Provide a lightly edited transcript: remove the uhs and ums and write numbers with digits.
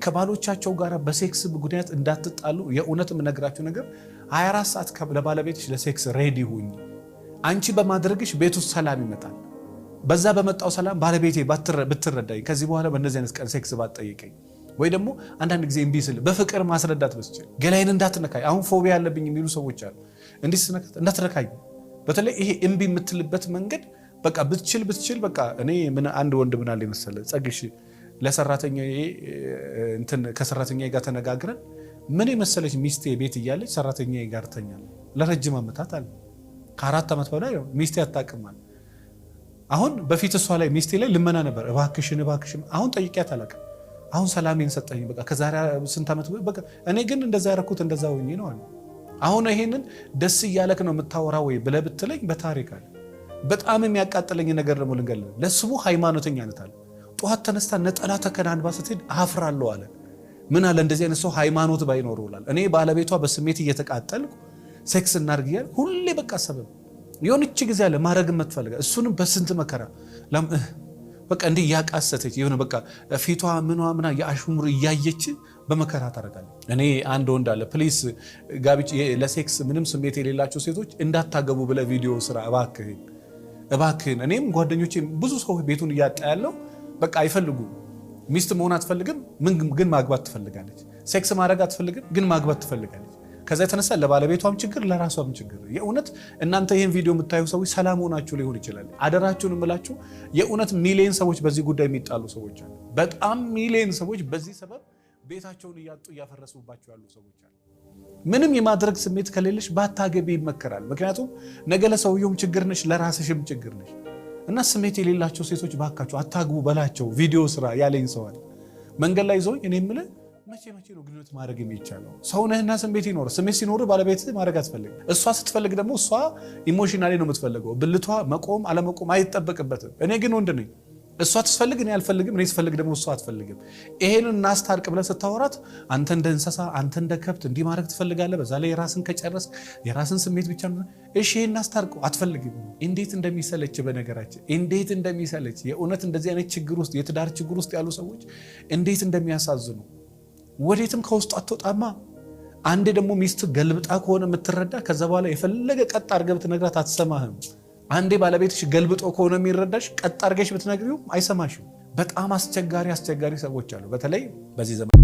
ከባሎቻቸው ጋር በሴክስ ጉዳት እንዳትጣሉ የእውነት የምነግራችሁ ነገር 24 ሰዓት ለባለቤትሽ ለሴክስ ሬዲ ሁኚ። አንቺ በማድረግሽ ቤት ውስጥ ሰላም ይመጣል። በዛ በመጣው ሰላም ባለቤቴ ብትረዳኝ ከዚህ በኋላ በእነዚህ አይነት ቀን ሴክስ ባትጠይቀኝ ወይ ደግሞ አንዳንድ ጊዜ እምቢ ስል በፍቅር ማስረዳት በስችል ገላይን እንዳትነካኝ። አሁን ፎቢያ ያለብኝ የሚሉ ሰዎች አሉ። እንዲህ ስነካት እንዳትነካኝ። በተለይ ይሄ እምቢ የምትልበት መንገድ በቃ ብትችል በቃ እኔ ምን አንድ ወንድ ምን አለ መሰለ ጸግሽ ለሰራተኛዬ እንትን ከሰራተኛዬ ጋር ተነጋግረን ምን የመሰለች ሚስቴ ቤት እያለች ሰራተኛዬ ጋር ተኛለሁ ለረጅም ዓመታት አለ። ከ4 ዓመት በላይ ሚስቴ አታውቅም። አሁን በፊት እሷ ላይ ሚስቴ ላይ ልመና ነበር፣ እባክሽን አሁን ጠይቂያት አላውቅም። አሁን ሰላሜን ሰጠኝ። በቃ ከዛሬ ስንት ዓመት በቃ እኔ ግን እንደዛ ያረኩት እንደዛ ሆኜ ነው አለ። አሁን ይሄንን ደስ እያለክ ነው የምታወራው ወይ ብለህ ብትለኝ በታሪክ አለ። በጣም የሚያቃጥለኝ ነገር ደግሞ ልንገርህ፣ ለስሙ ሃይማኖተኛነት አለ። ጧት ተነስታ ነጠላ ተከናንባ ስትሄድ አፍራለሁ አለ። ምን አለ እንደዚህ አይነት ሰው ሃይማኖት ባይኖረው ይላል። እኔ ባለቤቷ በስሜት እየተቃጠልኩ ሴክስ እናድርግ እያለ ሁሌ በቃ ሰበብ የሆነች ጊዜ አለ ማድረግ የምትፈልጋ እሱንም በስንት መከራ በቃ እንዲህ ያቃሰተች የሆነ በቃ ፊቷ ምኗ የአሽሙር እያየች በመከራ ታረጋለች። እኔ አንድ ወንድ አለ ፕሊስ ጋብቻ ለሴክስ ምንም ስሜት የሌላቸው ሴቶች እንዳታገቡ ብለ ቪዲዮ ስራ እባክህን። እኔም ጓደኞቼ ብዙ ሰው ቤቱን እያጣ ያለው በቃ አይፈልጉ ሚስት መሆን አትፈልግም ግን ማግባት ትፈልጋለች። ሴክስ ማድረግ አትፈልግም ግን ማግባት ትፈልጋለች። ከዛ የተነሳ ለባለቤቷም ችግር ለራሷም ችግር። የእውነት እናንተ ይሄን ቪዲዮ የምታዩ ሰዎች ሰላም ሆናችሁ ሊሆን ይችላል። አደራችሁን እምላችሁ የእውነት ሚሊዮን ሰዎች በዚህ ጉዳይ የሚጣሉ ሰዎች አሉ። በጣም ሚሊዮን ሰዎች በዚህ ሰበብ ቤታቸውን እያጡ እያፈረሱባቸው ያሉ ሰዎች አሉ። ምንም የማድረግ ስሜት ከሌለሽ ባታገቢ ይመከራል። ምክንያቱም ነገ ለሰውየውም ችግር ነሽ ለራስሽም ችግር ነሽ። እና ስሜት የሌላቸው ሴቶች ባካችሁ አታግቡ በላቸው። ቪዲዮ ስራ ያለኝ ሰዋል መንገድ ላይ ዞኝ እኔ የምልህ መቼ ነው ግንኙነት ማድረግ የሚቻለው? ሰው ነህና ስሜት ይኖር። ስሜት ሲኖር ባለቤት ማድረግ አትፈልግም። እሷ ስትፈልግ ደግሞ እሷ ኢሞሽናሊ ነው የምትፈልገው። ብልቷ መቆም አለመቆም አይጠበቅበትም። እኔ ግን ወንድ ነኝ። እሷ ትፈልግ እኔ አልፈልግም፣ እኔ ስፈልግ ደግሞ እሷ አትፈልግም። ይሄንን እናስታርቅ ብለህ ስታወራት አንተ እንደ እንስሳ አንተ እንደ ከብት እንዲህ ማድረግ ትፈልጋለህ። በዛ ላይ የራስን ከጨረስ የራስን ስሜት ብቻ ነው። እሺ ይሄን እናስታርቀው አትፈልግም። እንዴት እንደሚሰለች በነገራችን እንዴት እንደሚሰለች የእውነት እንደዚህ አይነት ችግር ውስጥ የትዳር ችግር ውስጥ ያሉ ሰዎች እንዴት እንደሚያሳዝኑ ወዴትም ከውስጡ አትወጣማ። አንዴ ደግሞ ሚስት ገልብጣ ከሆነ የምትረዳ ከዛ በኋላ የፈለገ ቀጥ አድርገህ ብትነግራት አትሰማህም። አንዴ ባለቤትሽ ገልብጦ ከሆነ የሚረዳሽ ቀጥ አድርገሽ ብትነግሪው አይሰማሽም። በጣም አስቸጋሪ ሰዎች አሉ በተለይ በዚህ ዘመን።